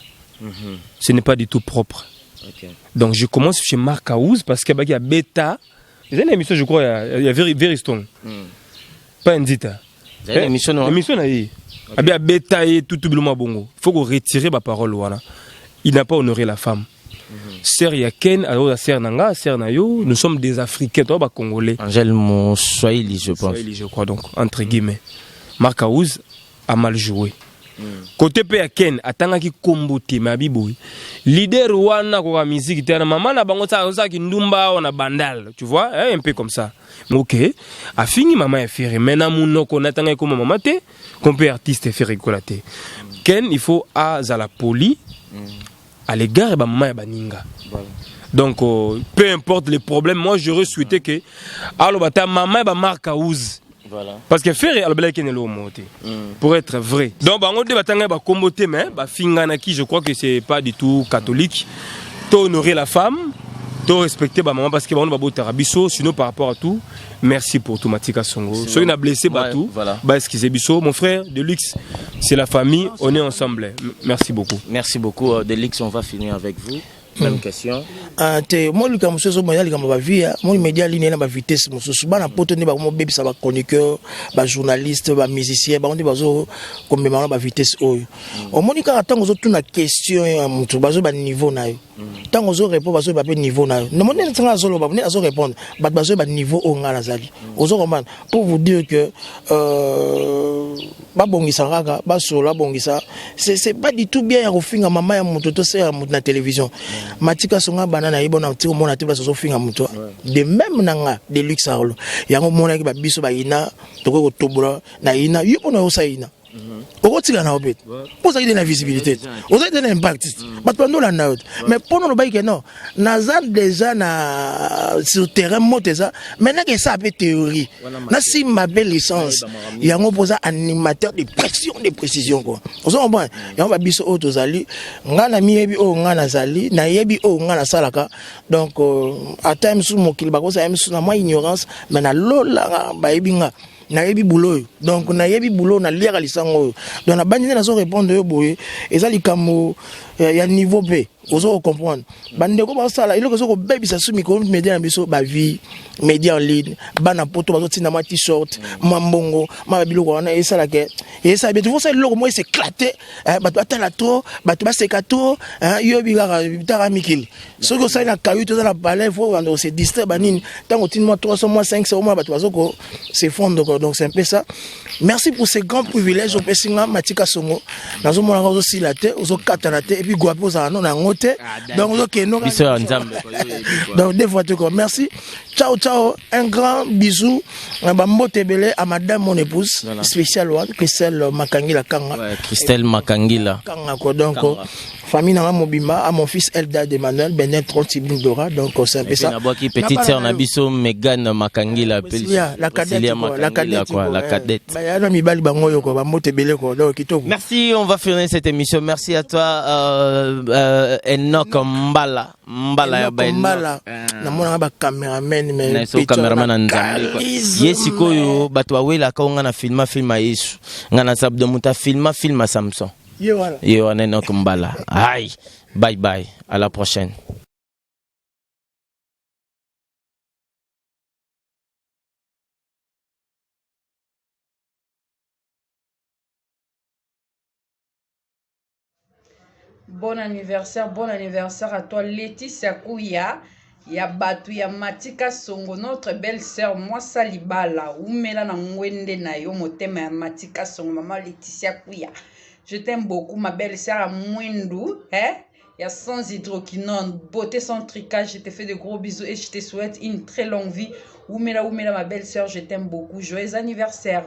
Ce n'est pas du tout propre. Donc, je commence chez Mark House parce qu'il y a Beta. Il y a une émission, je crois, il y a Very Stone. Pas Ndita. Il y a une émission, non? L'émission, il y a Beta et tout le monde bongo. Il faut retirer ma parole wana. Il n'a pas honoré la femme. Sœur Yaken, alors Sœur Nanga, Sœur Nayo, nous sommes des Africains, toi, Congolais. Angèle Monswahili, je pense. Swahili, je crois, donc, entre guillemets. Mark House a mal joué. Côté Yaken, attends qui comboté, ma biboui. Leader wana kwa musique, t'es maman na bango ça qui ndumba on a bandal, tu vois, un peu comme ça. Ok, a fini maman est ferré. Maintenant mon ko natanga comme maman te, qu'on peut artiste ferré colaté. Ken, il faut à la poli. À l'égard de maman et baninga. Donc peu importe les problèmes, moi j'aurais souhaité que alors ta maman et Mark House. Parce que faire alors belé kenelo monté. Pour être vrai. Donc bango de batanga ba komboté mais ba fingana qui je crois que c'est pas du tout catholique. To honorer la femme, to respecter ba maman parce que bango ba botara biso sinon par rapport à tout. Merci pour tout Matika Songo. Soyez n'a blessé Batou. Bah excusez Bisso, mon frère Delix, c'est la famille, on est ensemble. Merci beaucoup. Merci beaucoup Delix, on va finir avec vous. Même question. Moi, le camus, moi, il ma vie, moi, média ligne na ba vitesse, moi, souvent na poto ne ba mo baby ça ba chroniqueur, ba journaliste, ba musicien, ba on dit bazo comme maintenant ba vitesse oyo. Au monika tango zo tuna question ya mutu bazo ba niveau na yo. Tango zo répondre bazo ba niveau na yo. Ne mone tanga zo lo ba ne azo répondre, ba bazo ba niveau o ngala zali. Ozo comprendre pour vous dire que ba bongisa raka, ba solo bongisa, c'est pas du tout bien ya kofinga mama ya mutu to se ya mutu na télévision. Matika songa banana ibona tiko mona te baso finga mutu. De même nanga de luxe arlo. Yango mona ki ba biso ba ina toko ko tobura na ina yupo na osaina. Okotika na obet. Posa ide na visibilité. Osa ide na impact. Batando la naut. Mais pour nous baïke non. Naza déjà na sur terrain moteza. Maintenant que ça a fait théorie. Na si ma belle licence. Yango posa animateur de précision quoi. Osa comprendre. Yango ba biso otozali. Ngana miyebi o ngana zali. Na yebi o ngana salaka. Donc à time sous mokili bakosa même sous na moi ignorance. Mais na lola ba yebinga. Na yebi boulot donc na yebi boulot na lire lisango donc na bandi na zo répondre yo boye ezali kamo ya niveau B ozo comprendre bande ko ba sala iloko zo ko baby sa sumi ko média na biso ba vie média en ligne bana poto bazo tina ma t-shirt mambongo ma biloko wana esala ke esa be tu ça iloko mo s'éclater bato atala to bato ba sekato yo bigara bitara mikili soko ça na kayu to na palais faut on se distraire banine tango tin moi 300 mois 500 mois bato bazo ko se fondre donc c'est un peu ça. Merci pour ces grands privilèges au Pessinga Matika Songo. Nazo mona ko aussi la terre, ozo katanate et puis guapo za non na ngote. Donc OK non. Donc des fois tout comme merci. Ciao ciao, un grand bisou Bambotebele à madame mon épouse spécial one Christelle Makangila Kanga. Ouais, Christelle Makangila. Kanga quoi donc famille na Mobimba à mon fils Eldad Emmanuel Benet 30 Dora donc c'est un peu ça. Qui petite sœur Nabiso Megan Makangila la cadette quoi, la cadette. Merci, on va finir cette émission. Merci à toi Enoch Mbala. Mbala. Na ba cameraman mais cameraman nzambe quoi. Yesiko yo bato wela ka nga na filma Yesu. Nga na sab de muta filma Samson. Yo wana Enoch Mbala. Aïe. Bye bye. À la prochaine. Bon anniversaire à toi Laetitia Kouya, ya Batu ya Matika Songo, notre belle sœur moi Salibala, Oumela na mwende na yo motema ya Matika Songo, maman Laetitia Kouya. Je t'aime beaucoup ma belle sœur à Mwendou, hein? Il y a sans hydroquinone, beauté sans tricage, je te fais de gros bisous et je te souhaite une très longue vie. Oumela ma belle sœur, je t'aime beaucoup. Joyeux anniversaire.